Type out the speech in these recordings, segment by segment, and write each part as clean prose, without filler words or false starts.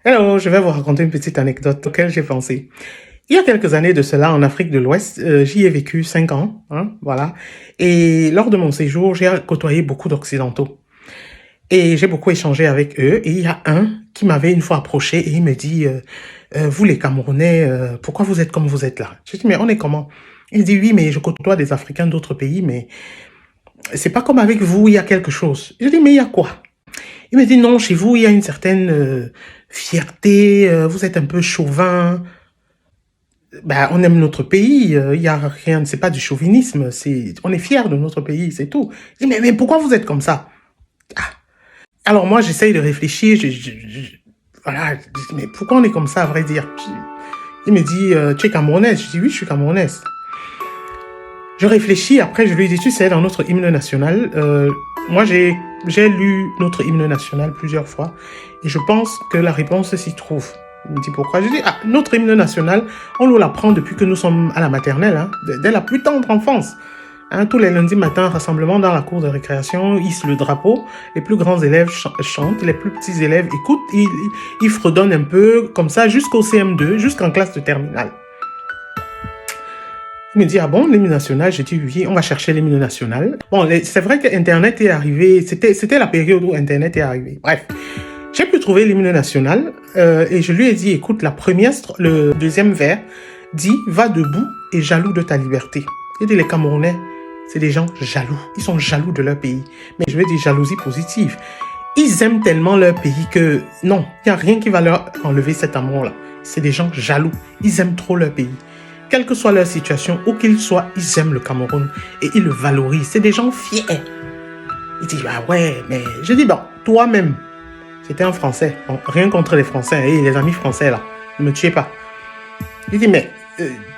Hello, je vais vous raconter une petite anecdote auquel j'ai pensé. Il y a quelques années de cela, en Afrique de l'Ouest, j'y ai vécu 5 ans, hein, voilà. Et lors de mon séjour, j'ai côtoyé beaucoup d'Occidentaux. Et j'ai beaucoup échangé avec eux. Et il y a un qui m'avait une fois approché et il me dit, vous les Camerounais, pourquoi vous êtes comme vous êtes là? Je dis, mais on est comment? Il dit, oui, mais je côtoie des Africains d'autres pays, mais c'est pas comme avec vous, il y a quelque chose. Je dis, mais il y a quoi? Il me dit, non, chez vous, il y a une certaine fierté, vous êtes un peu chauvin. Ben, on aime notre pays, il y a rien, c'est pas du chauvinisme, on est fiers de notre pays, c'est tout. Je dis, mais pourquoi vous êtes comme ça? Ah. Alors moi, j'essaye de réfléchir, voilà, je dis, mais pourquoi on est comme ça, à vrai dire? Il me dit, tu es camerounaise? Je dis, oui, je suis camerounaise. Je réfléchis, après je lui dis, tu sais, dans notre hymne national, moi j'ai lu notre hymne national plusieurs fois, et je pense que la réponse s'y trouve. Il me dit pourquoi? Je dis, ah, notre hymne national, on nous l'apprend depuis que nous sommes à la maternelle, hein, dès la plus tendre enfance. Hein, tous les lundis matins, rassemblement dans la cour de récréation, hisse le drapeau, les plus grands élèves chantent, les plus petits élèves écoutent, ils fredonnent un peu comme ça jusqu'au CM2, jusqu'en classe de terminale. Il me dit, ah bon, l'hymne national? J'ai dit, oui, on va chercher l'hymne national. Bon, c'est vrai qu'Internet est arrivé, c'était la période où Internet est arrivé. Bref, j'ai pu trouver l'hymne national et je lui ai dit, écoute, le deuxième vers dit, va debout et jaloux de ta liberté. Il dit, les Camerounais, c'est des gens jaloux. Ils sont jaloux de leur pays. Mais je veux dire jalousie positive. Ils aiment tellement leur pays que non, il n'y a rien qui va leur enlever cet amour-là. C'est des gens jaloux. Ils aiment trop leur pays. Quelle que soit leur situation, où qu'ils soient, ils aiment le Cameroun et ils le valorisent. C'est des gens fiers. Il dit, bah ouais, mais... Je dis, bon, toi-même, c'était un Français. Bon, rien contre les Français et les amis français, là. Ne me tuez pas. Il dit, mais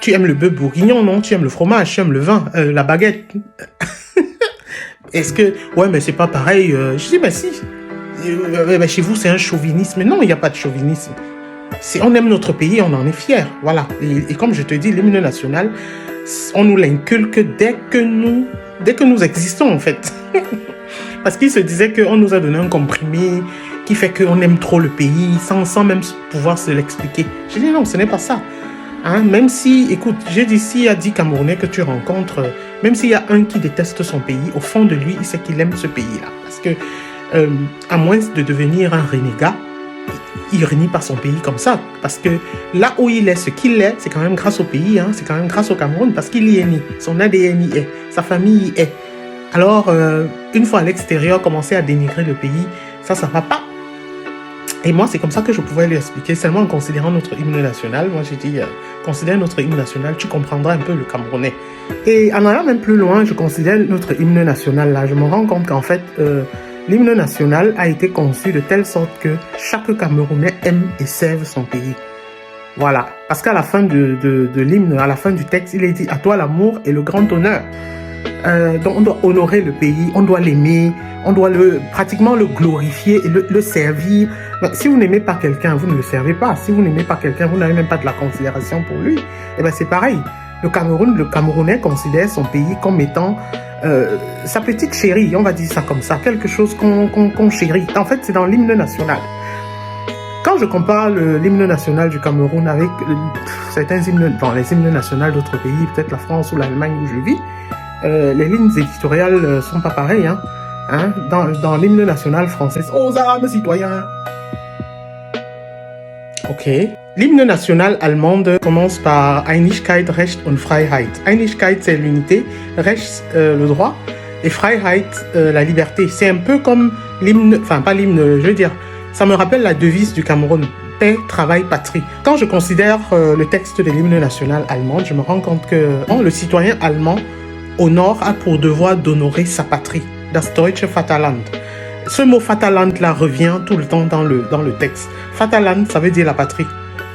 tu aimes le bœuf bourguignon, non? Tu aimes le fromage, tu aimes le vin, la baguette. Est-ce que... Ouais, mais c'est pas pareil. Je dis, mais si. Mais chez vous, c'est un chauvinisme. Non, il n'y a pas de chauvinisme. Si on aime notre pays, on en est fier. Voilà. Et comme je te dis, l'hymne national, on nous l'inculque dès que nous existons, en fait. Parce qu'il se disait qu'on nous a donné un comprimé qui fait qu'on aime trop le pays sans même pouvoir se l'expliquer. J'ai dit non, ce n'est pas ça. Hein? Même si, écoute, j'ai dit, s'il y a 10 Camerounais que tu rencontres, même s'il y a un qui déteste son pays, au fond de lui, il sait qu'il aime ce pays-là. Parce que, à moins de devenir un renégat, il renie pas son pays comme ça. Parce que là où il est, ce qu'il est, c'est quand même grâce au pays, hein, c'est quand même grâce au Cameroun, parce qu'il y est né. Son ADN y est, sa famille y est. Alors, une fois à l'extérieur, commencer à dénigrer le pays, ça va pas. Et moi, c'est comme ça que je pouvais lui expliquer, seulement en considérant notre hymne national. Moi, j'ai dit, considère notre hymne national, tu comprendras un peu le Camerounais. Et en allant même plus loin, je considère notre hymne national là. Je me rends compte qu'en fait, l'hymne national a été conçu de telle sorte que chaque Camerounais aime et serve son pays. Voilà. Parce qu'à la fin de l'hymne, à la fin du texte, il est dit, à toi l'amour et le grand honneur. Donc on doit honorer le pays, on doit l'aimer, on doit pratiquement le glorifier et le servir. Donc, si vous n'aimez pas quelqu'un, vous ne le servez pas. Si vous n'aimez pas quelqu'un, vous n'avez même pas de la considération pour lui. Et ben c'est pareil. Le Camerounais considère son pays comme étant sa petite chérie, on va dire ça comme ça, quelque chose qu'on chérit. En fait, c'est dans l'hymne national. Quand je compare l'hymne national du Cameroun avec certains hymnes, les hymnes nationaux d'autres pays, peut-être la France ou l'Allemagne où je vis, les lignes éditoriales sont pas pareilles. Hein? Dans l'hymne national français, aux armes citoyens. Ok. L'hymne national allemande commence par Einigkeit, Recht und Freiheit. Einigkeit, c'est l'unité, Recht, le droit, et Freiheit, la liberté. C'est un peu comme l'hymne, enfin pas l'hymne, je veux dire, ça me rappelle la devise du Cameroun. Paix, travail, patrie. Quand je considère le texte de l'hymne national allemand, je me rends compte que le citoyen allemand au nord a pour devoir d'honorer sa patrie, das deutsche Vaterland. Ce mot Vaterland là revient tout le temps dans le texte. Vaterland, ça veut dire la patrie.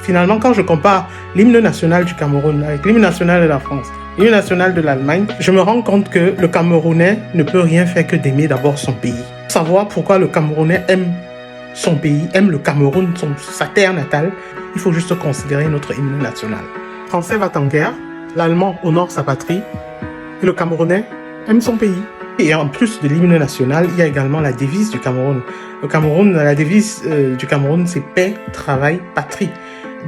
Finalement, quand je compare l'hymne national du Cameroun avec l'hymne national de la France, l'hymne national de l'Allemagne, je me rends compte que le Camerounais ne peut rien faire que d'aimer d'abord son pays. Savoir pourquoi le Camerounais aime son pays, aime le Cameroun, sa terre natale, il faut juste considérer notre hymne national. Le Français va en guerre, l'Allemand honore sa patrie, et le Camerounais aime son pays Et en plus de l'hymne national, il y a également la devise du Cameroun. Le Cameroun, la devise du Cameroun, c'est paix, travail, patrie.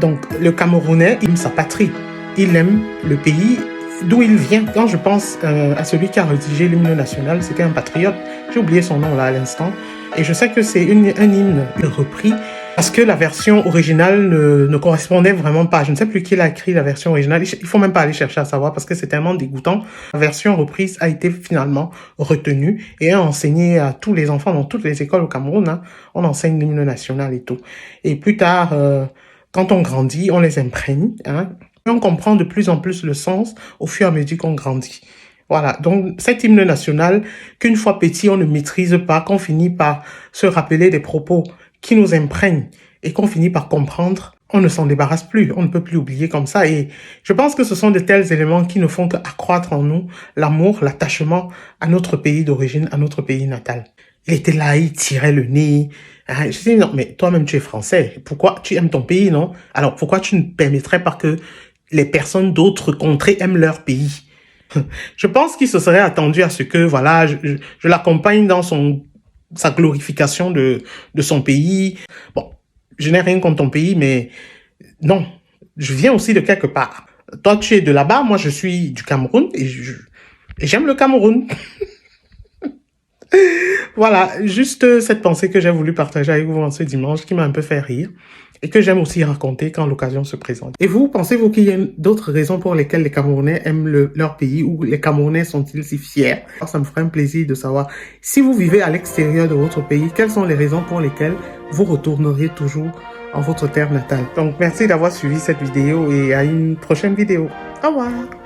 Donc, le Camerounais aime sa patrie. Il aime le pays d'où il vient. Quand je pense à celui qui a rédigé l'hymne national, c'était un patriote. J'ai oublié son nom là à l'instant. Et je sais que c'est un hymne repris parce que la version originale ne correspondait vraiment pas. Je ne sais plus qui l'a écrit la version originale. Il faut même pas aller chercher à savoir parce que c'est tellement dégoûtant. La version reprise a été finalement retenue et enseignée à tous les enfants dans toutes les écoles au Cameroun. Hein. On enseigne l'hymne national et tout. Et plus tard, quand on grandit, on les imprègne. Hein. Et on comprend de plus en plus le sens au fur et à mesure qu'on grandit. Voilà, donc cet hymne national, qu'une fois petit, on ne maîtrise pas, qu'on finit par se rappeler des propos qui nous imprègnent et qu'on finit par comprendre, on ne s'en débarrasse plus, on ne peut plus oublier comme ça. Et je pense que ce sont de tels éléments qui ne font qu'accroître en nous l'amour, l'attachement à notre pays d'origine, à notre pays natal. Il était là, il tirait le nez. Je dis, non, mais toi-même, tu es français. Pourquoi tu aimes ton pays, non? Alors, pourquoi tu ne permettrais pas que les personnes d'autres contrées aiment leur pays? Je pense qu'il se serait attendu à ce que, voilà, je l'accompagne dans sa glorification de son pays. Bon, je n'ai rien contre ton pays, mais non, je viens aussi de quelque part. Toi, tu es de là-bas, moi, je suis du Cameroun et j'aime le Cameroun. Voilà, juste cette pensée que j'ai voulu partager avec vous en ce dimanche qui m'a un peu fait rire et que j'aime aussi raconter quand l'occasion se présente. Et vous, pensez-vous qu'il y a d'autres raisons pour lesquelles les Camerounais aiment leur pays ou les Camerounais sont-ils si fiers? Alors, ça me ferait un plaisir de savoir si vous vivez à l'extérieur de votre pays, quelles sont les raisons pour lesquelles vous retourneriez toujours en votre terre natale. Donc, merci d'avoir suivi cette vidéo et à une prochaine vidéo. Au revoir!